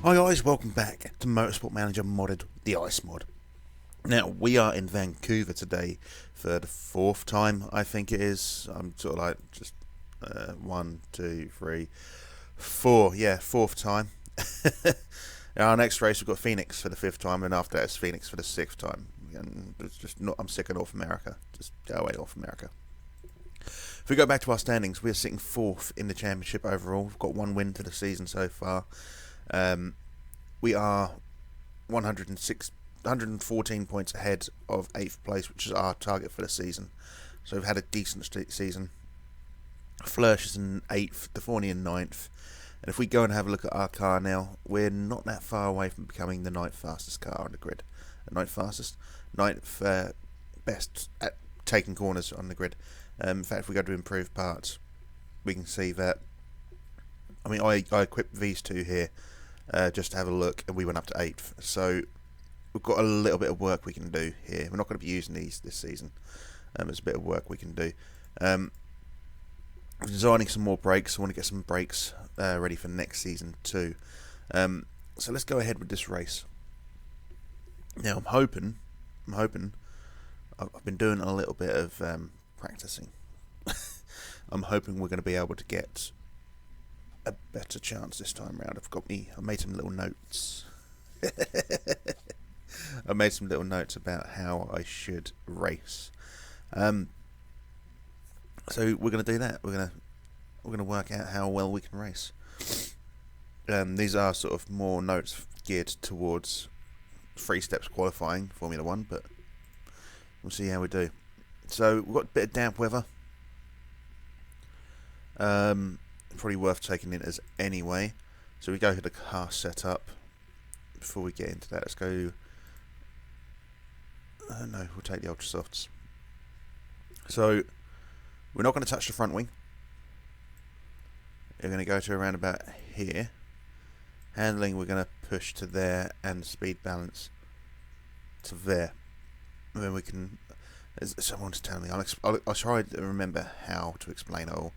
Hi guys, welcome back to Motorsport Manager Modded, the Ice Mod. Now, we are in Vancouver today for the fourth time, I think it is. I'm sort of like just 1, 2, 3, 4. Yeah, fourth time. Our next race we've got Phoenix for the fifth time, and after that it's Phoenix for the sixth time. And it's just not. I'm sick of North America. Just go away, North America. If we go back to our standings, we're sitting fourth in the championship overall. We've got one win for the season so far. We are 114 points ahead of 8th place, which is our target for the season. So we've had a decent season. Flirsh is in 8th, Deforney in 9th. And if we go and have a look at our car now, we're not that far away from becoming the 9th fastest car on the grid. The 9th fastest, 9th best at taking corners on the grid. In fact, if we go to improved parts, we can see that. I mean, I equipped these two here just to have a look, and we went up to 8th. So we've got a little bit of work we can do here. We're not going to be using these this season. There's a bit of work we can do. I'm designing some more brakes. I want to get some brakes ready for next season too. So let's go ahead with this race. Now I'm hoping. I've been doing a little bit of practicing. I'm hoping we're going to be able to get a better chance this time around. I made some little notes. I made some little notes about how I should race. So we're going to do that. We're going to work out how well we can race. These are sort of more notes geared towards 3 steps qualifying Formula 1, but we'll see how we do. So we've got a bit of damp weather. Probably worth taking in as anyway. So we go to the car setup. Before we get into that, let's go. No, we'll take the Ultra Softs. So we're not going to touch the front wing. We're going to go to around about here. Handling, we're going to push to there, and speed balance to there. And then we can. Someone's telling me. I'll try to remember how to explain it all.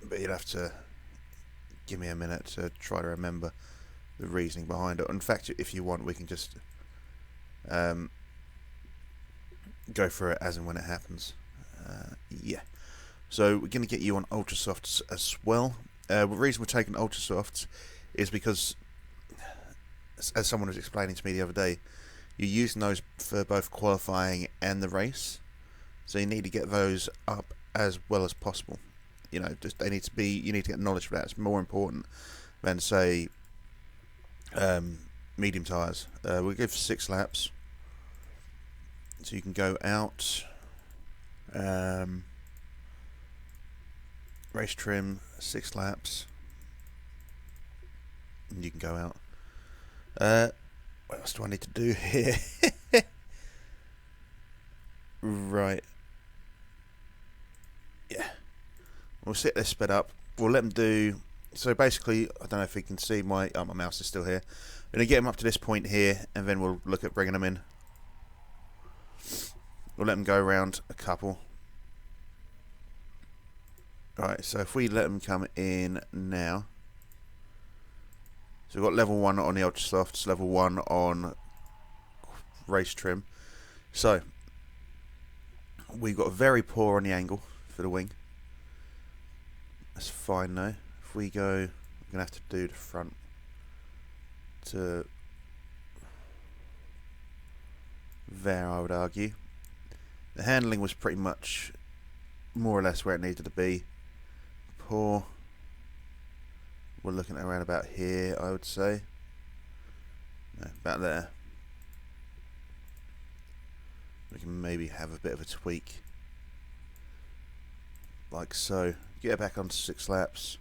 But you'll have to give me a minute to try to remember the reasoning behind it. In fact, if you want, we can just go through it as and when it happens. Yeah. So we're going to get you on Ultra Softs as well. The reason we're taking Ultra Softs is because, as someone was explaining to me the other day, you're using those for both qualifying and the race. So you need to get those up as well as possible. You know, just you need to get knowledge for that. It's more important than, say, medium tyres. We'll give 6 laps. So you can go out. Race trim, 6 laps. And you can go out. What else do I need to do here? Right. Yeah. We'll set this sped up. We'll let them do. So basically, I don't know if you can see my mouse is still here. We're going to get them up to this point here, and then we'll look at bringing them in. We'll let them go around a couple. Right, so if we let them come in now. So we've got level 1 on the Ultra Softs, level 1 on race trim. So we've got very poor on the angle for the wing. That's fine though. If we go, we're going to have to do the front to there, I would argue. The handling was pretty much more or less where it needed to be. Poor. We're looking at around about here, I would say. No, about there. We can maybe have a bit of a tweak. Like so. Get it back onto 6 laps.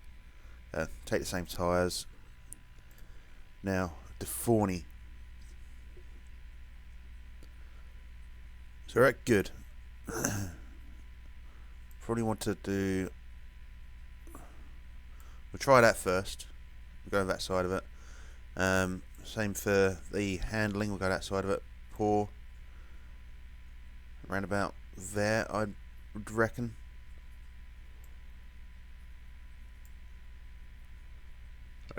Take the same tyres. Now, Deforney. So we're at good. Probably want to do. We'll try that first. We'll go that side of it. Same for the handling. We'll go that side of it. Poor. Around about there, I would reckon.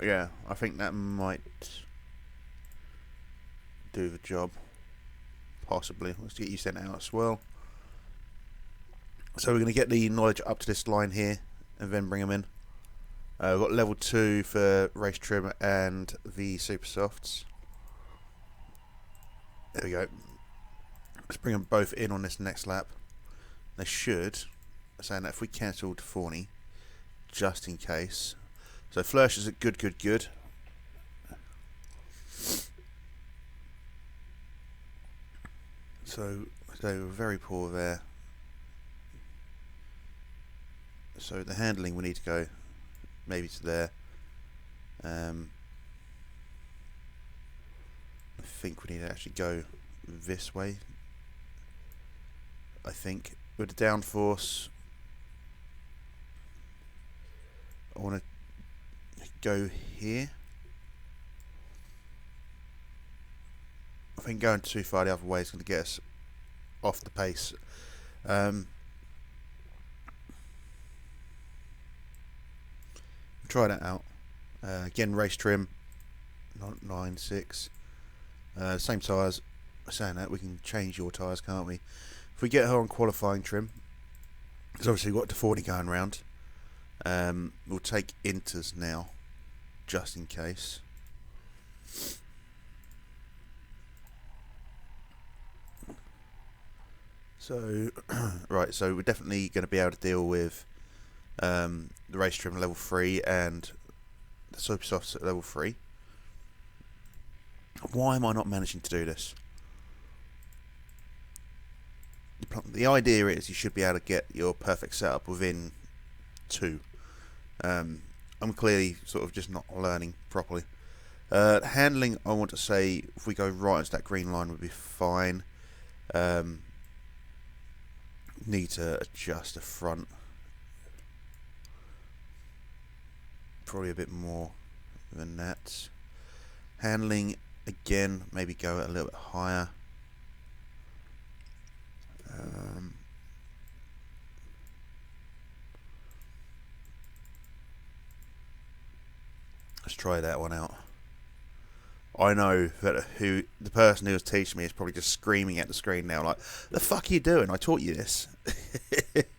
Yeah, I think that might do the job. Possibly. Let's get you sent out as well. So we're going to get the knowledge up to this line here and then bring them in. We've got level 2 for race trim and the super softs. There we go. Let's bring them both in on this next lap. They should, saying that if we cancelled 40, just in case. So Flursh is at good. So they were very poor there. So the handling we need to go maybe to there. I think we need to actually go this way. I think with the downforce, I want to go here. I think going too far the other way is going to get us off the pace. Try that out. Again, race trim, 9.6. Same tyres. Saying that, we can change your tyres, can't we? If we get her on qualifying trim, because obviously we've got the 40 going round. We'll take inters now, just in case. So, right, so we're definitely going to be able to deal with the race trim level 3 and the super softs at level 3. Why am I not managing to do this? The idea is you should be able to get your perfect setup within 2. I'm clearly sort of just not learning properly. Handling, I want to say, if we go right into that green line, would be fine. Need to adjust the front. Probably a bit more than that. Handling, again, maybe go a little bit higher. Let's try that one out. I know that the person who was teaching me is probably just screaming at the screen now, like, "The fuck are you doing? I taught you this."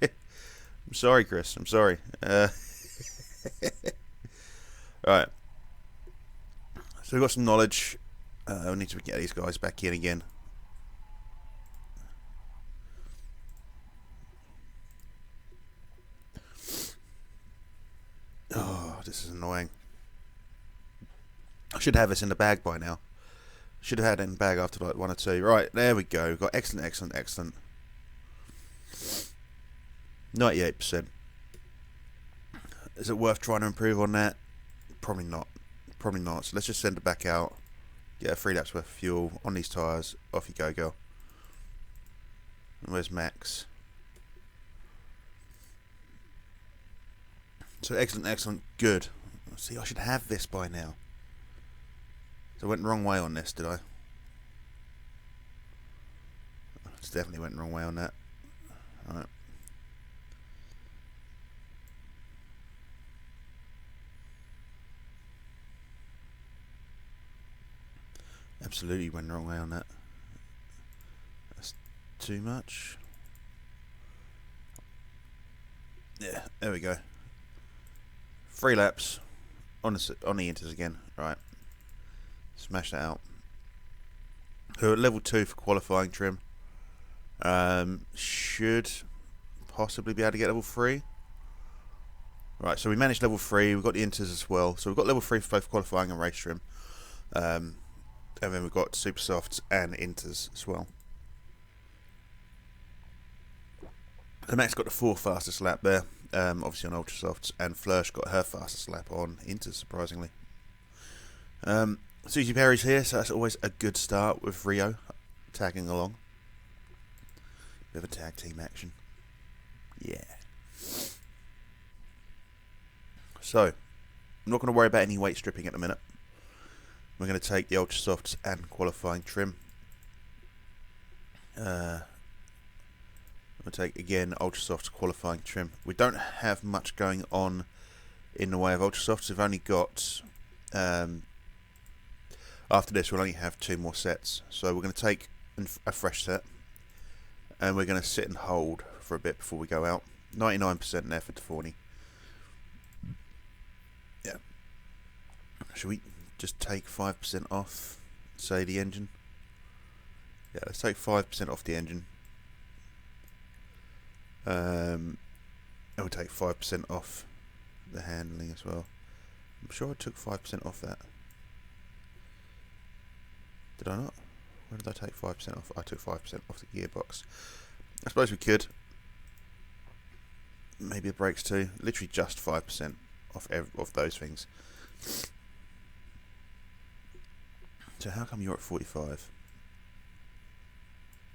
I'm sorry, Chris. I'm sorry. Right. So we've got some knowledge. We need to get these guys back in again. Oh, this is annoying. I should have this in the bag by now. Should have had it in the bag after like 1 or 2. Right, there we go. We've got excellent. 98%. Is it worth trying to improve on that? Probably not. So let's just send it back out. Get a 3 laps worth of fuel on these tyres. Off you go, girl. And where's Max? So excellent, good. See, I should have this by now. So I went the wrong way on this, did I? Just definitely went the wrong way on that. Alright. Absolutely went the wrong way on that. That's too much. Yeah, there we go. 3 laps on the inters again. Right. Smash that out. So at level 2 for qualifying trim. Should possibly be able to get level 3. Right, so we managed level 3. We've got the inters as well. So we've got level 3 for both qualifying and race trim. And then we've got super softs and inters as well. The Max got the 4th fastest lap there. Obviously on ultra softs, and Flursh got her fastest lap on inters, surprisingly. Susie Perry's here, so that's always a good start with Rio tagging along. Bit of a tag team action. Yeah. So, I'm not going to worry about any weight stripping at the minute. We're going to take the ultra softs and qualifying trim. We'll take again ultra softs qualifying trim. We don't have much going on in the way of ultra softs. We've only got Um, after this, we'll only have 2 more sets. So we're going to take a fresh set, and we're going to sit and hold for a bit before we go out. 99% there for Tefani. Yeah. Should we just take 5% off, say, the engine? Yeah, let's take 5% off the engine. And we'll take 5% off the handling as well. I'm sure I took 5% off that. Did I not? Where did I take 5% off? I took 5% off the gearbox. I suppose we could. Maybe the brakes too. Literally just 5% off those things. So how come you're at 45?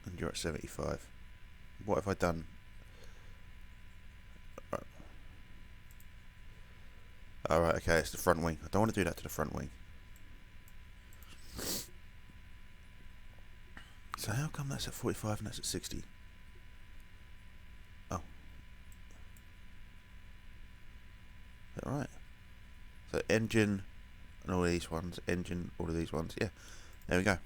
And you're at 75? What have I done? Alright, okay, it's the front wing. I don't want to do that to the front wing. So how come that's at 45 and that's at 60? Oh. Is that right? So engine and all these ones, engine, all of these ones. Yeah, there we go.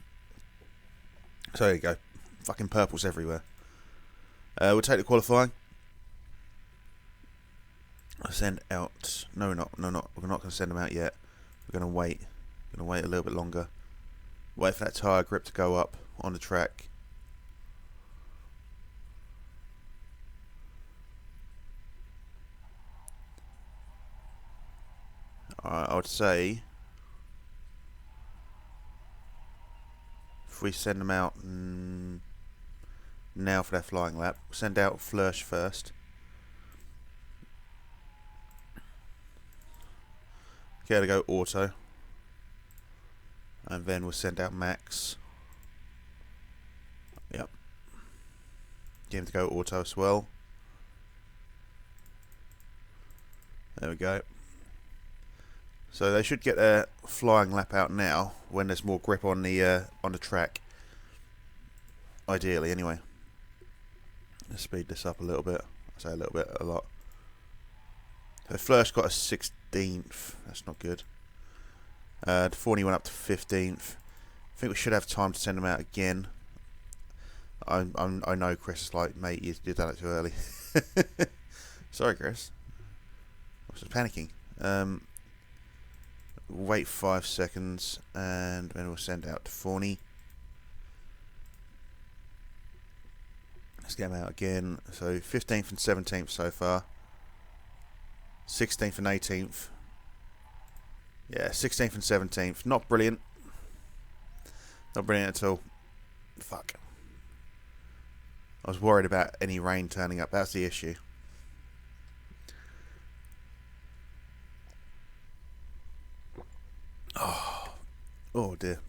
So there you go. Fucking purples everywhere. We'll take the qualifying. I'll send out. No, we're not. No, not. We're not going to send them out yet. We're going to wait. We're going to wait a little bit longer. Wait for that tyre grip to go up on the track. I would say if we send them out now for their flying lap, send out Flörsch first. Okay, to go auto, and then we'll send out Max. Yep. Get him to go auto as well. There we go. So they should get their flying lap out now when there's more grip on the track. Ideally, anyway. Let's speed this up a little bit. I say a little bit, a lot. So Flörsch got a 16th. That's not good. Tefani went up to 15th. I think we should have time to send them out again. I know Chris is like, mate, you've done it too early. Sorry, Chris. I was just panicking. Wait 5 seconds, and then we'll send out Tefani. Let's get them out again. So 15th and 17th so far. 16th and 18th. Yeah, 16th and 17th. Not brilliant. Not brilliant at all. Fuck. I was worried about any rain turning up. That's the issue. Oh dear.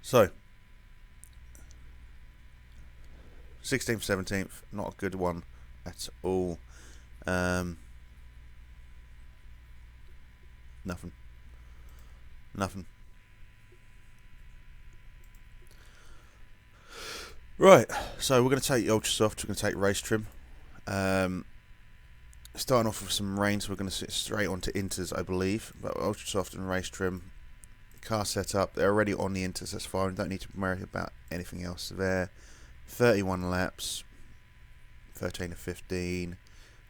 So 16th, 17th, not a good one at all. Nothing. Right, so we're going to take the Ultra Soft, we're going to take race trim. Starting off with some rain, so we're going to sit straight onto Inters, I believe. But Ultra Soft and race trim. Car setup, they're already on the Inters, that's fine. Don't need to worry about anything else there. 31 laps, 13 to 15.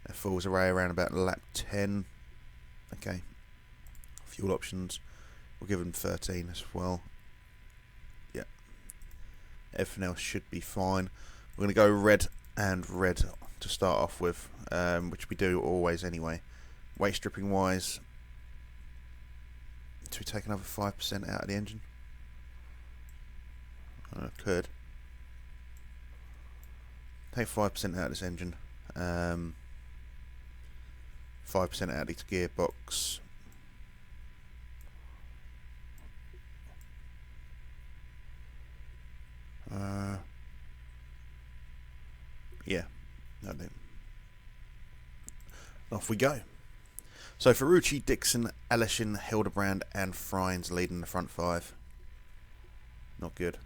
That falls away around about lap 10. Okay. Fuel options, we'll give them 13 as well. Yeah. Everything else should be fine. We're going to go red and red to start off with, which we do always anyway. Weight stripping wise, do we take another 5% out of the engine? Could. Take 5% out of this engine. 5% out of this gearbox. Yeah, no, off we go. So Ferrucci, Dixon, Aleshin, Hildebrand and Freins leading the front 5. Not good.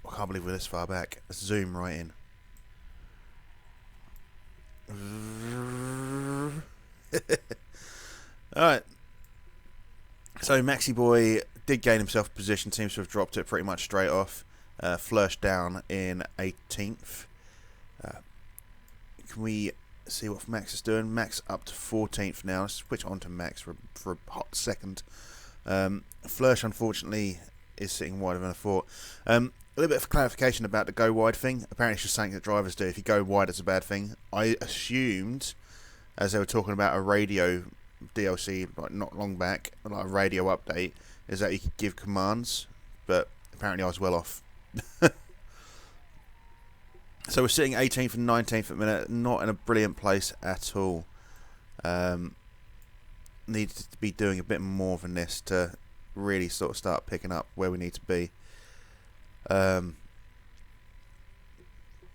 I can't believe we're this far back. Let's zoom right in. Alright. So Maxi Boy did gain himself a position, seems to have dropped it pretty much straight off. Flushed down in 18th. Can we see what Max is doing? Max up to 14th now. Let's switch on to Max for a hot second. Flursh, unfortunately, is sitting wider than I thought. A little bit of clarification about the go wide thing. Apparently it's just something that drivers do. If you go wide, it's a bad thing. I assumed, as they were talking about a radio DLC like not long back, like a radio update, is that you could give commands, but apparently I was well off. So we're sitting 18th and 19th at the minute, not in a brilliant place at all. Need to be doing a bit more than this to really sort of start picking up where we need to be. Nice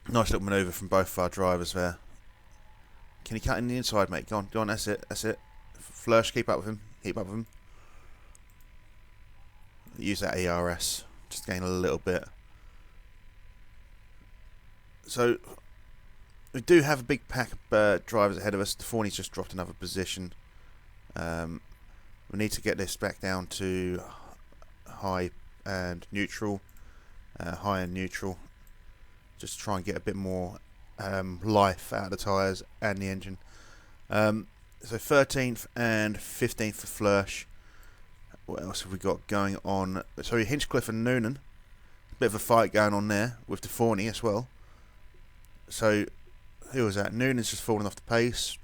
little manoeuvre from both of our drivers there. Can you cut in the inside, mate? Go on, that's it. Flursh, keep up with him. Use that ERS, just gain a little bit. So, we do have a big pack of drivers ahead of us. The Forney's just dropped another position. We need to get this back down to high and neutral. Just try and get a bit more life out of the tyres and the engine. So 13th and 15th for Flursh. What else have we got going on? So Hinchcliffe and Noonan. A bit of a fight going on there with the Forney as well. So, who was that? Noonan's just fallen off the pace.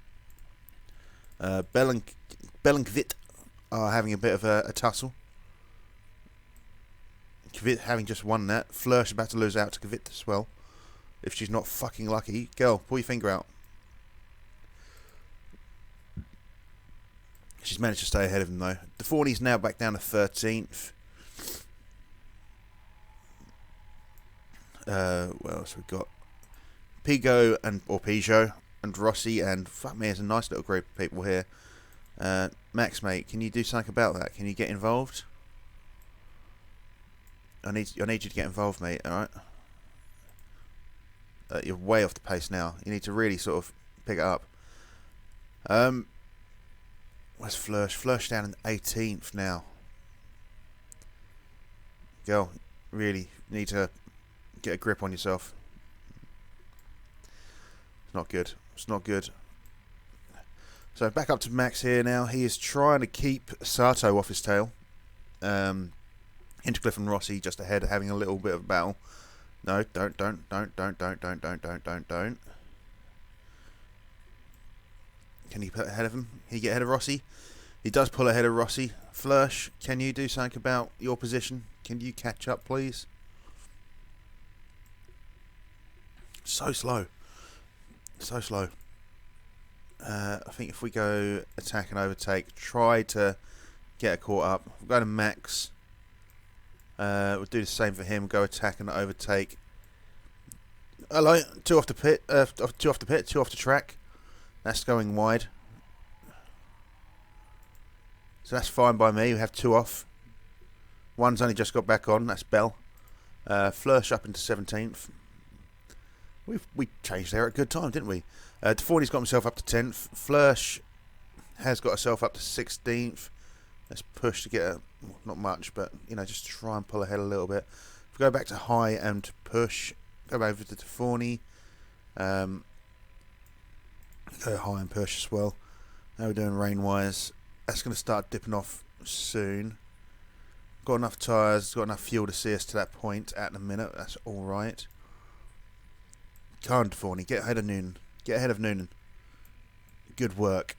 Kvit are having a bit of a tussle. Kvit having just won that. Flursh about to lose out to Kvit as well. If she's not fucking lucky. Girl, pull your finger out. She's managed to stay ahead of him though. The Forney's now back down to 13th. What else we got? Peugeot and Rossi, and fuck me, there's a nice little group of people here. Max, mate, can you do something about that? Can you get involved? I need you to get involved, mate. All right. You're way off the pace now. You need to really sort of pick it up. Where's Flursh? Flursh down in 18th now. Girl, really need to get a grip on yourself. It's not good. So back up to Max here now. He is trying to keep Sato off his tail. Hinchcliffe and Rossi just ahead, having a little bit of a battle. No, don't. Can he put ahead of him? Can he get ahead of Rossi? He does pull ahead of Rossi. Flursh, can you do something about your position? Can you catch up, please? So slow. I think if we go attack and overtake, try to get it caught up. We'll go to Max. We'll do the same for him. Go attack and overtake. Hello, two off the track. That's going wide. So that's fine by me. We have two off. One's only just got back on. That's Bell. Flursh up into 17th. We changed there at a good time, didn't we? Deforney's got himself up to 10th. Flursh has got herself up to 16th. Let's push to get not much, but just try and pull ahead a little bit. If we go back to high and push, go over to Deforney. Go high and push as well. How we're doing rain wise. That's going to start dipping off soon. Got enough tyres, got enough fuel to see us to that point at the minute. That's all right. Come on, Deforney, get ahead of Noonan. Get ahead of Noonan. Good work.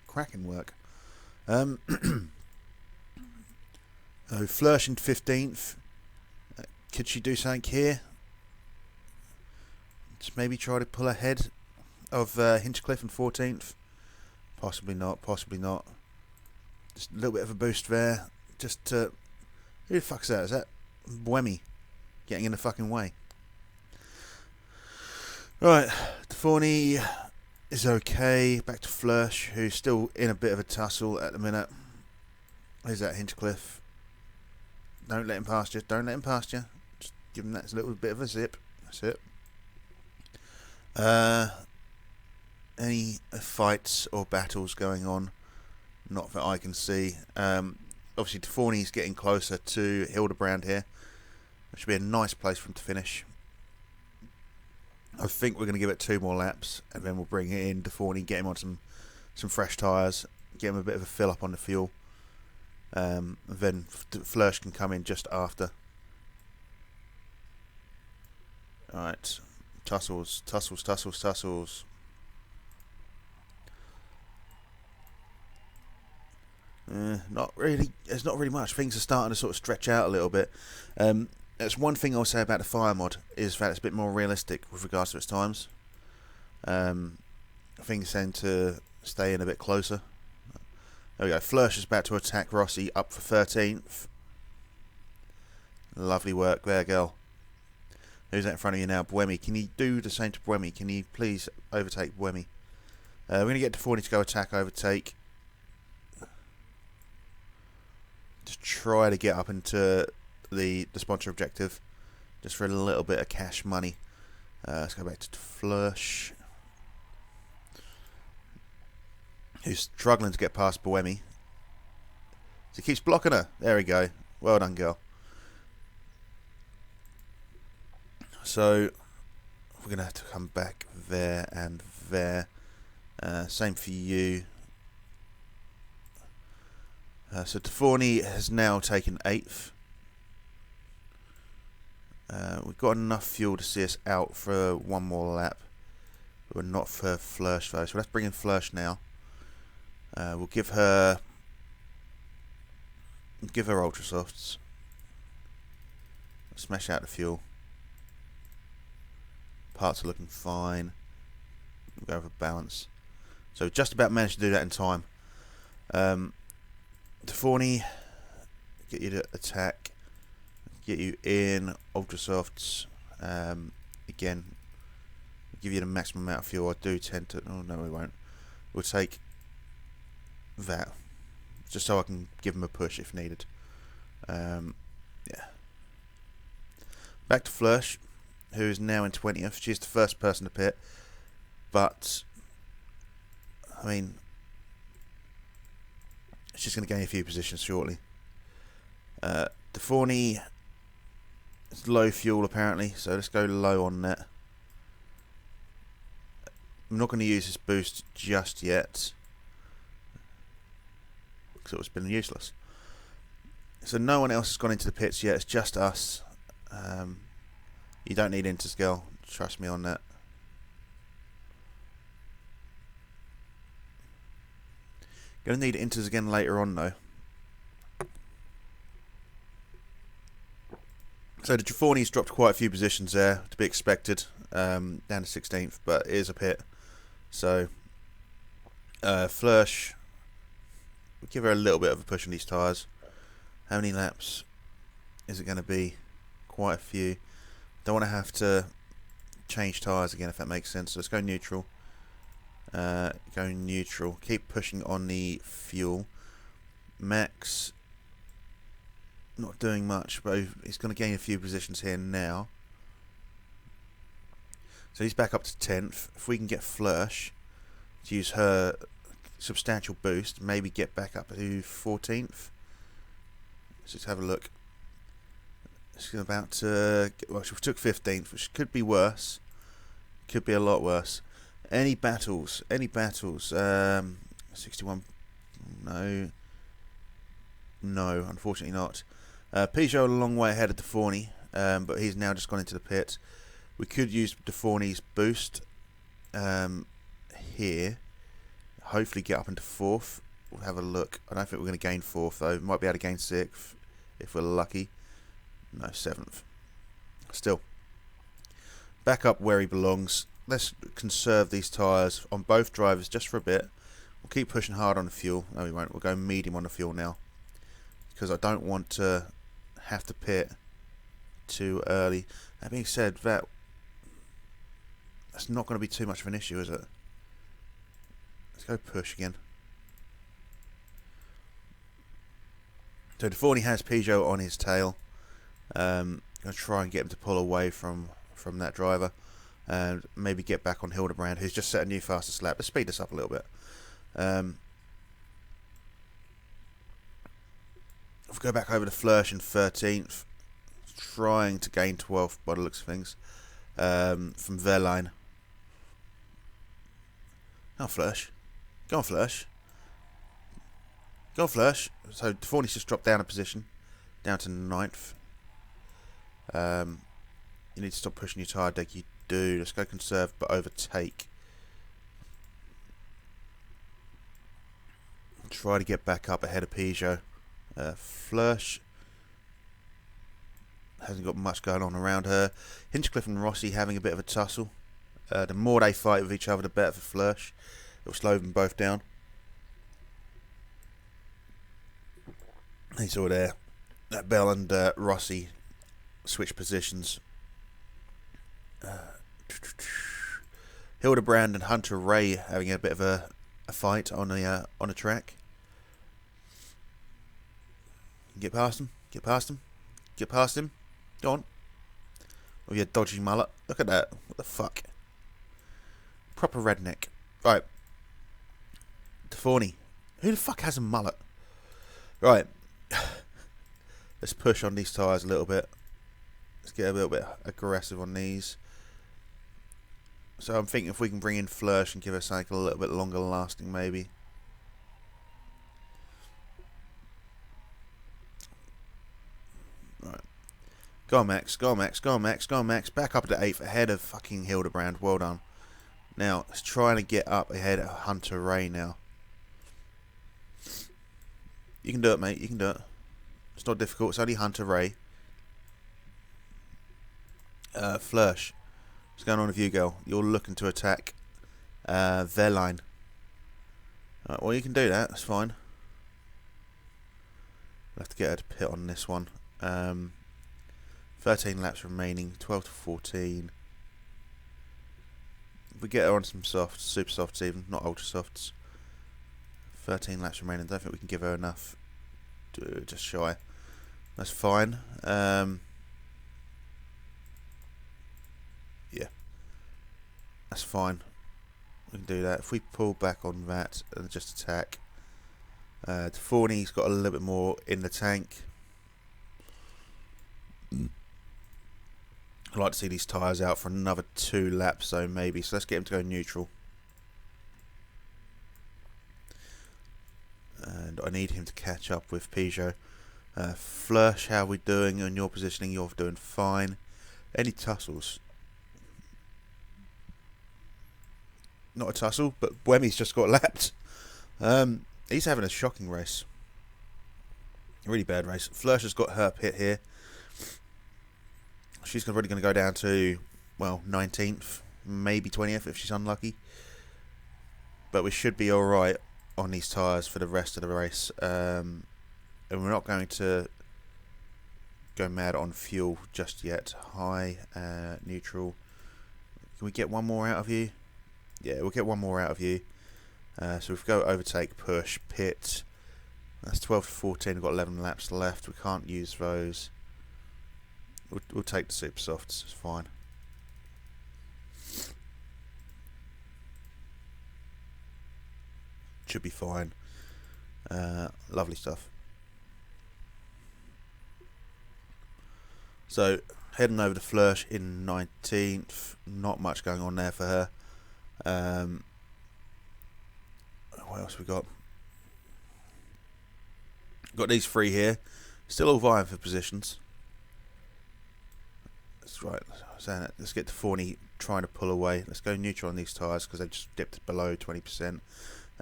Cracking work. Flursh in 15th. Could she do something here? Just maybe try to pull ahead of Hinchcliffe in 14th. Possibly not. Just a little bit of a boost there. Just to... Who the fuck's that? Is that Buemi getting in the fucking way? Right, Deforney is okay. Back to Flursh, who's still in a bit of a tussle at the minute. Who's that, Hinchcliffe? Don't let him past you. Just give him that little bit of a zip. That's it. Any fights or battles going on? Not that I can see. Obviously, Deforney's getting closer to Hildebrand here. It should be a nice place for him to finish. I think we're going to give it 2 more laps, and then we'll bring in Deforney, get him on some fresh tyres, get him a bit of a fill up on the fuel. Then Flörsch can come in just after. Alright, tussles. Not really. There's not really much. Things are starting to sort of stretch out a little bit. That's one thing I'll say about the Fire mod, is that it's a bit more realistic with regards to its times. Things tend to stay in a bit closer. There we go. Flörsch is about to attack Rossi, up for 13th. Lovely work there, girl. Who's that in front of you now? Buemi. Can you do the same to Buemi? Can you please overtake Buemi? We're going to get Deforney to go attack, overtake. Just try to get up into the sponsor objective, just for a little bit of cash money. Let's go back to Flörsch, who's struggling to get past Buemi. So he keeps blocking her. There we go. Well done, girl. So we're going to have to come back there and there. Same for you. So Deforney has now taken 8th. We've got enough fuel to see us out for 1 more lap. But we're not for Flörsch though. So let's bring in Flörsch now. We'll give her Ultra Softs. Smash out the fuel. Parts are looking fine. We'll go for balance. So just about managed to do that in time. Deforney, get you to attack. Get you in Ultra Softs. Again, give you the maximum amount of fuel. I do tend to. Oh no, we won't. We'll take that, just so I can give him a push if needed. Yeah. Back to Flörsch, who is now in 20th. She's the first person to pit, but I mean, she's going to gain a few positions shortly. Deforney, it's low fuel apparently, so let's go low on that. I'm not going to use this boost just yet, because it's been useless. So no one else has gone into the pits yet, it's just us. You don't need Interscale, trust me on that. Going to need Inters again later on though. So the Deforney's dropped quite a few positions there, to be expected, down to 16th, but it is a pit. So Flörsch, we'll give her a little bit of a push on these tyres. How many laps is it going to be? Quite a few. Don't want to have to change tyres again, if that makes sense. So let's go neutral. Go neutral. Keep pushing on the fuel. Max, not doing much, but he's going to gain a few positions here now. So he's back up to 10th. If we can get Flörsch to use her substantial boost, maybe get back up to 14th. Let's just have a look. She's about to get, well, she took 15th, which could be worse. Could be a lot worse. Any battles? 61. No, unfortunately not. Peugeot a long way ahead of Deforney, but he's now just gone into the pit. We could use Deforney's boost here. Hopefully get up into 4th. We'll have a look. I don't think we're going to gain 4th though. Might be able to gain 6th if we're lucky. No, 7th. Still. Back up where he belongs. Let's conserve these tyres on both drivers just for a bit. We'll keep pushing hard on the fuel. No, we won't. We'll go medium on the fuel now, because I don't want to have to pit too early. That being said, that's not going to be too much of an issue, is it? Let's go push again. So Deforney has Peugeot on his tail. Going to try and get him to pull away from that driver, and maybe get back on Hildebrand, who's just set a new fastest lap. Let's speed this up a little bit. Go back over to Flörsch in 13th. Trying to gain 12th by the looks of things. From Verline. Oh, Flörsch. Go on, Flörsch. Go on, Flörsch. So Deforney's just dropped down a position. Down to 9th. You need to stop pushing your tyre deck. You do. Let's go conserve, but overtake. Try to get back up ahead of Peugeot. Flörsch hasn't got much going on around her. Hinchcliffe and Rossi having a bit of a tussle. The more they fight with each other, the better for Flörsch. It will slow them both down. He's all there. Bell and Rossi switch positions. Hildebrand and Hunter Ray having a bit of a fight on a track. Get past him. Get past him. Get past him. Go on. With your dodgy mullet. Look at that. What the fuck? Proper redneck. Right. Deforney. Who the fuck has a mullet? Right. Let's push on these tyres a little bit. Let's get a little bit aggressive on these. So I'm thinking if we can bring in Flörsch and give her something a little bit longer lasting, maybe. Right. Go on, Max. Go on, Max. Go on, Max. Go on, Max. Back up to 8th, ahead of fucking Hildebrand. Well done. Now, let's try to get up ahead of Hunter Ray now. You can do it, mate. You can do it. It's not difficult. It's only Hunter Ray. Flörsch. What's going on with you, girl? You're looking to attack Verline. Right, well, you can do that. That's fine. We'll have to get her to pit on this one. 13 laps remaining. 12 to 14. If we get her on some softs, super softs even, not ultra softs. 13 laps remaining. Don't think we can give her enough. Just shy. That's fine. Yeah. That's fine. We can do that. If we pull back on that and just attack. Deforney's got a little bit more in the tank. I'd like to see these tyres out for another 2 laps, so maybe. So let's get him to go neutral. And I need him to catch up with Peugeot. Flörsch, how are we doing on your positioning? You're doing fine. Any tussles? Not a tussle, but Buemi's just got lapped. He's having a shocking race. A really bad race. Flörsch has got her pit here. She's already going to go down to, well, 19th, maybe 20th if she's unlucky. But we should be alright on these tyres for the rest of the race. And we're not going to go mad on fuel just yet. High, neutral. Can we get one more out of you? Yeah, we'll get one more out of you. So if we go overtake, push, pit. That's 12 to 14. We've got 11 laps left. We can't use those. We'll take the super softs. It's fine. Should be fine. Lovely stuff. So heading over to Flörsch in 19th. Not much going on there for her. What else we got? Got these 3 here. Still all vying for positions. That's right. Let's get to Deforney trying to pull away. Let's go neutral on these tyres because they just dipped below 20%.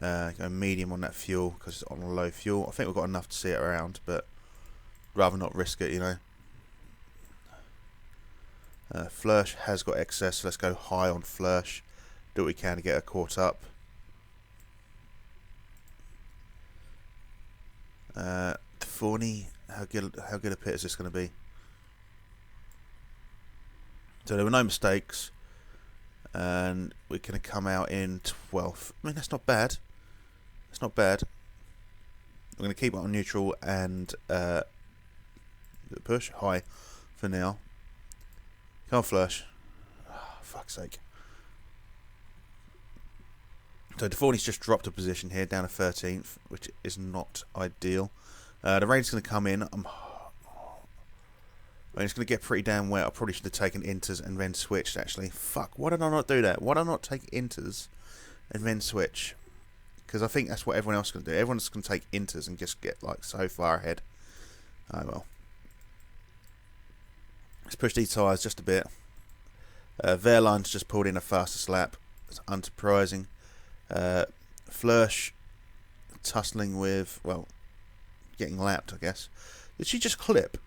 Go medium on that fuel because it's on a low fuel. I think we've got enough to see it around, but rather not risk it, you know. Flörsch has got excess, so let's go high on Flörsch. Do what we can to get her caught up. Deforney, how good a pit is this going to be? So there were no mistakes, and we're going to come out in 12th. I mean, that's not bad. That's not bad. We're going to keep it on neutral and push high for now. Come on, Flörsch. Oh, fuck's sake. So Deforney's just dropped a position here, down to 13th, which is not ideal. The rain's going to come in. It's going to get pretty damn wet. I probably should have taken inters and then switched, actually. Fuck, why did I not do that? Why did I not take inters and then switch? Because I think that's what everyone else is going to do. Everyone's going to take inters and just get, like, so far ahead. Oh, well. Let's push these tyres just a bit. Verline's just pulled in a fastest lap. It's unsurprising. Flörsch tussling with, well, getting lapped, I guess. Did she just clip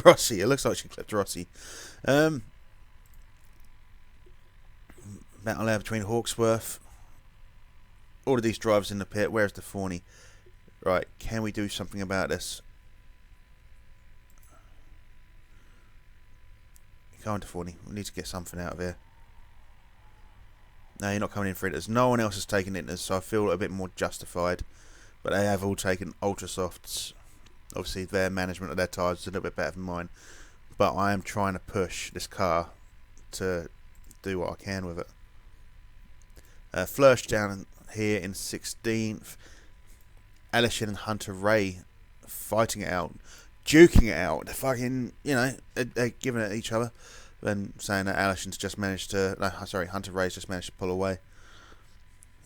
Rossi? It looks like she clipped Rossi. Battle there between Hawksworth. All of these drivers in the pit. Where's the Forney? Right, can we do something about this? Come on, Forney. We need to get something out of here. No, you're not coming in for it. No one else has taken it, so I feel a bit more justified. But they have all taken ultra softs. Obviously, their management of their tyres is a little bit better than mine. But I am trying to push this car to do what I can with it. Flörsch down here in 16th. Alishin and Hunter Ray fighting it out. Duking it out. They're fucking, you know, they're giving it at each other. Then saying that Alishin's just managed to... No, sorry, Hunter Ray's just managed to pull away.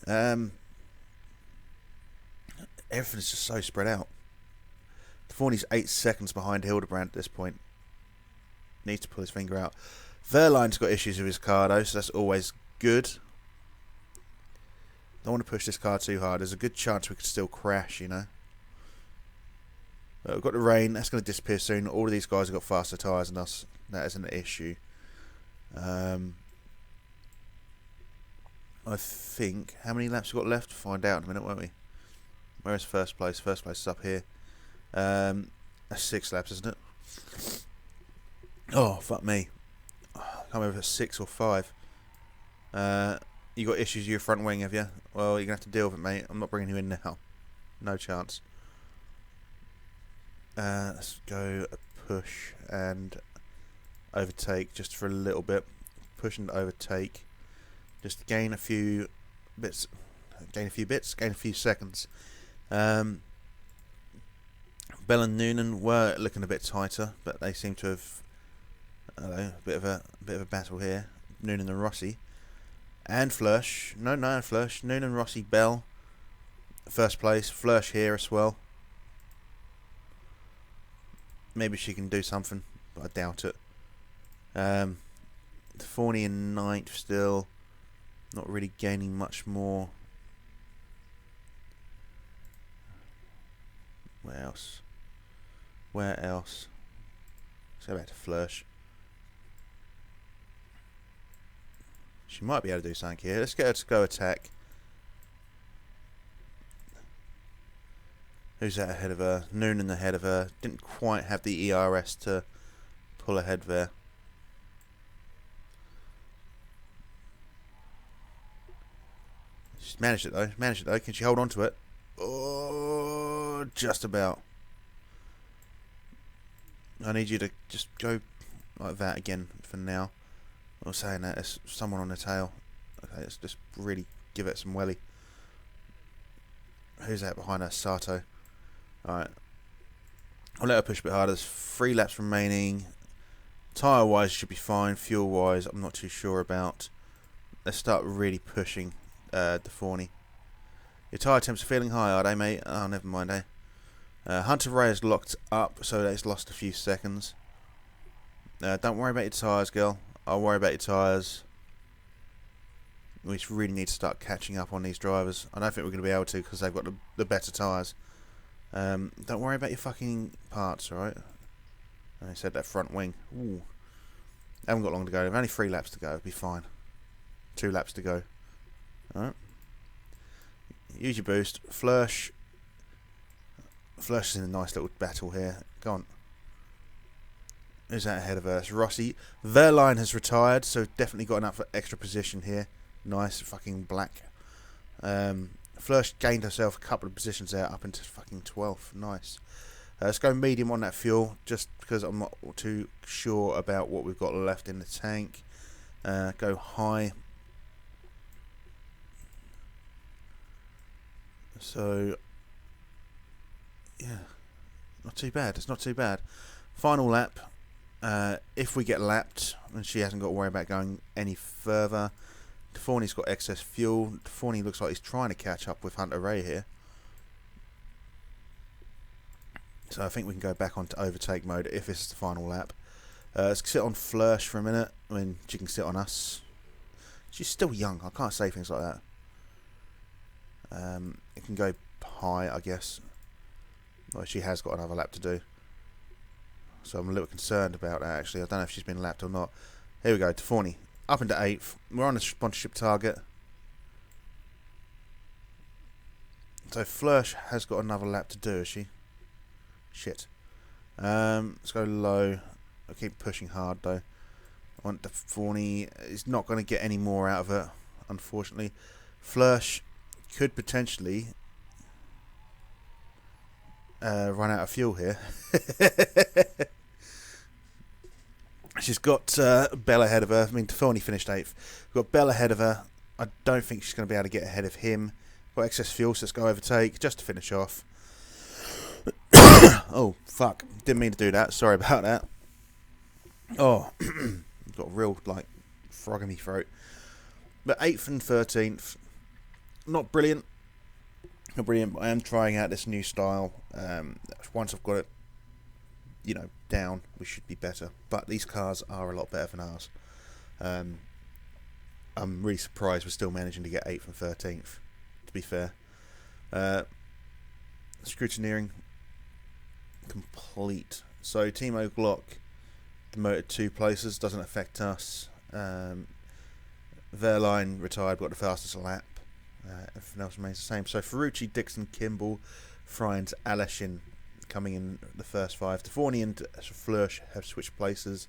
Everything's just so spread out. Forney's 8 seconds behind Hildebrand at this point. Needs to pull his finger out. Verline's got issues with his car though, so that's always good. Don't want to push this car too hard. There's a good chance we could still crash, you know. But we've got the rain. That's going to disappear soon. All of these guys have got faster tyres than us. That isn't an issue. I think... How many laps we've got left? Find out in a minute, won't we? Where's first place? First place is up here. That's 6 laps, isn't it? Oh, fuck me. I can't remember if it's 6 or 5. You got issues with your front wing, have you? Well, you're going to have to deal with it, mate. I'm not bringing you in now. No chance. Let's go a push and overtake just for a little bit. Push and overtake. Just gain a few bits. Gain a few seconds. Bell and Noonan were looking a bit tighter, but they seem to have, I don't know, a bit of a battle here. Noonan and Rossi, and Flörsch. No, Flörsch. Noonan, Rossi, Bell, first place. Flörsch here as well. Maybe she can do something, but I doubt it. Forney in 9th still, not really gaining much more. Where else? Let's go back to Flörsch. She might be able to do something here. Let's get her to go attack. Who's that ahead of her? Noonan ahead of her. Didn't quite have the ERS to pull ahead there. She's managed it though. Can she hold on to it? Oh, just about. I need you to just go like that again for now. I'm not saying that. There's someone on the tail. Okay, let's just really give it some welly. Who's that behind us? Sato. Alright. I'll let her push a bit harder. There's 3 laps remaining. Tyre wise should be fine. Fuel wise I'm not too sure about. Let's start really pushing Forney. Your tyre temps are feeling high, are they, mate? Oh, never mind, eh? Hunter Ray is locked up, so it's lost a few seconds. Don't worry about your tyres, girl. I'll worry about your tyres. We really need to start catching up on these drivers. I don't think we're going to be able to because they've got the better tyres. Don't worry about your fucking parts, alright? I said that front wing. Ooh. Haven't got long to go. We've only 3 laps to go. It'll be fine. 2 laps to go. Alright. Use your boost. Flörsch is in a nice little battle here. Go on. Who's that ahead of us? Rossi. Verline has retired, so definitely got enough for extra position here. Nice fucking black. Flörsch gained herself a couple of positions there up into fucking 12th. Nice. Let's go medium on that fuel, just because I'm not too sure about what we've got left in the tank. Go high. So, yeah. Not too bad. It's not too bad. Final lap. If we get lapped, and she hasn't got to worry about going any further. Deforney's got excess fuel. Deforney looks like he's trying to catch up with Hunter Ray here. So I think we can go back onto overtake mode if this is the final lap. Let's sit on Flirsh for a minute. I mean, she can sit on us. She's still young. I can't say things like that. It can go high, I guess. Well, she has got another lap to do. So I'm a little concerned about that, actually. I don't know if she's been lapped or not. Here we go, Deforney. Up into 8th. We're on a sponsorship target. So Flirsh has got another lap to do, has she? Shit. Let's go low. I keep pushing hard, though. I want Deforney. He's not going to get any more out of it, unfortunately. Flirsh could potentially run out of fuel here. She's got Bell ahead of her. I mean, Deforney finished 8th. We've got Bell ahead of her. I don't think she's going to be able to get ahead of him. Got excess fuel, so let's go overtake just to finish off. Oh, fuck. Didn't mean to do that. Sorry about that. Oh, got a real, like, frog in my throat. But 8th and 13th, not brilliant. Not brilliant, but I am trying out this new style. Once I've got it, you know, down, we should be better. But these cars are a lot better than ours. I'm really surprised we're still managing to get 8th and 13th, to be fair. Scrutineering complete. So Timo Glock demoted 2 places, doesn't affect us. Verline retired, got the fastest lap. Everything else remains the same. So Ferrucci, Dixon, Kimball, Friends, Aleshin coming in the first 5. Deforney and Flirsh have switched places.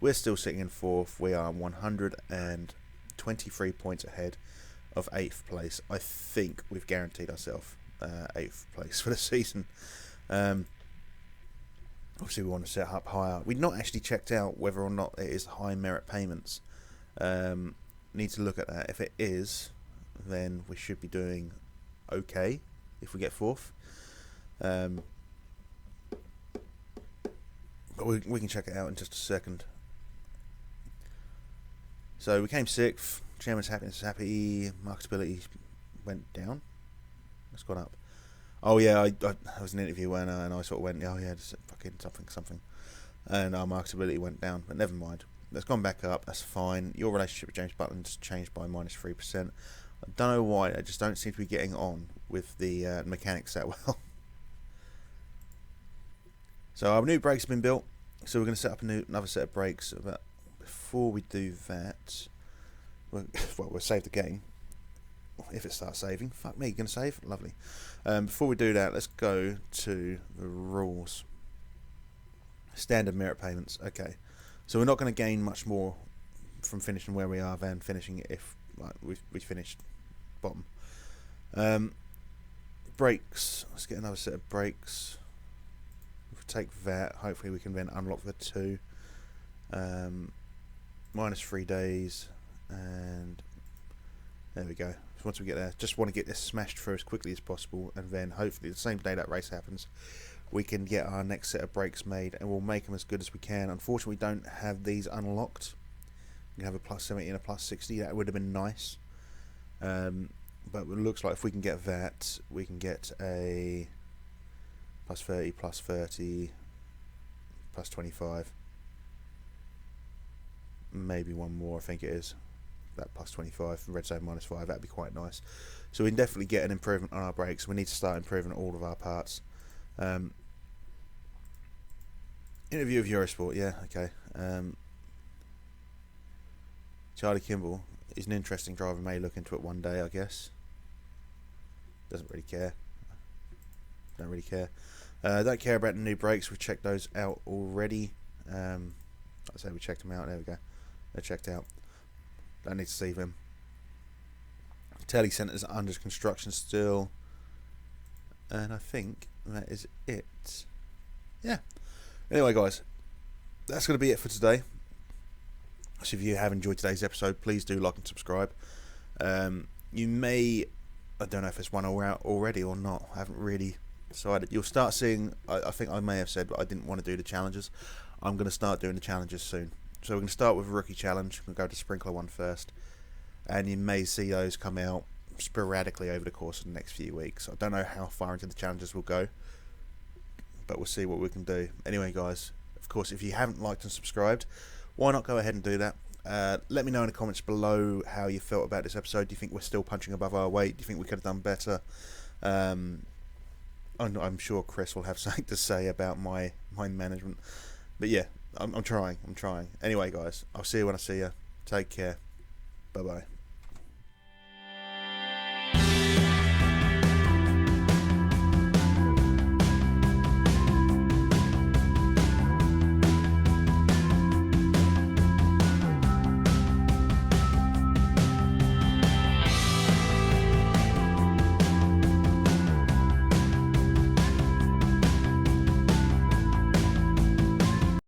We're still sitting in 4th. We are 123 points ahead of 8th place. I think we've guaranteed ourselves 8th place for the season. Obviously, we want to set up higher. We've not actually checked out whether or not it is high merit payments. Need to look at that. If it is, then we should be doing okay if we get 4th. But we can check it out in just a second. So we came 6th. Chairman's happy. Marketability went down. It's gone up. Oh yeah, I was in an interview when and I sort of went, oh yeah, just fucking something, and our marketability went down. But never mind. It's gone back up. That's fine. Your relationship with James Butland's changed by -3%. I don't know why. I just don't seem to be getting on with the mechanics that well. So our new brakes have been built. So we're going to set up another set of brakes. But before we do that, we'll save the game. If it starts saving. Fuck me, going to save? Lovely. Before we do that, let's go to the rules. Standard merit payments. Okay. So we're not going to gain much more from finishing where we are than finishing if we finished bottom. Brakes. Let's get another set of brakes. If we take that, hopefully we can then unlock the 2. -3 days. And there we go. So once we get there, just want to get this smashed through as quickly as possible, and then hopefully the same day that race happens, we can get our next set of brakes made, and we'll make them as good as we can. Unfortunately, we don't have these unlocked. We have a +70 and a +60. That would have been nice. But it looks like if we can get that, we can get a +30, +30, +25. Maybe one more, I think it is. That +25, red zone -5, that'd be quite nice. So we can definitely get an improvement on our brakes. We need to start improving all of our parts. Interview of Eurosport, yeah, okay. Charlie Kimball is an interesting driver, may look into it one day, I guess. Doesn't really care. Don't really care. Don't care about the new brakes. We've checked those out already. Like I say, we checked them out. There we go. They're checked out. Don't need to see them. Telecenter's under construction still. And I think that is it. Yeah. Anyway, guys, that's going to be it for today. So if you have enjoyed today's episode, please do like and subscribe. You may, I don't know if it's one out already or not. I haven't really So you'll start seeing, I think I may have said, but I didn't want to do the challenges. I'm going to start doing the challenges soon. So we're going to start with a rookie challenge. We'll go to Sprinkler one first. And you may see those come out sporadically over the course of the next few weeks. I don't know how far into the challenges we'll go, but we'll see what we can do. Anyway, guys, of course, if you haven't liked and subscribed, why not go ahead and do that? Let me know in the comments below how you felt about this episode. Do you think we're still punching above our weight? Do you think we could have done better? I'm sure Chris will have something to say about my management. But yeah, I'm trying. Anyway, guys, I'll see you when I see you. Take care. Bye-bye.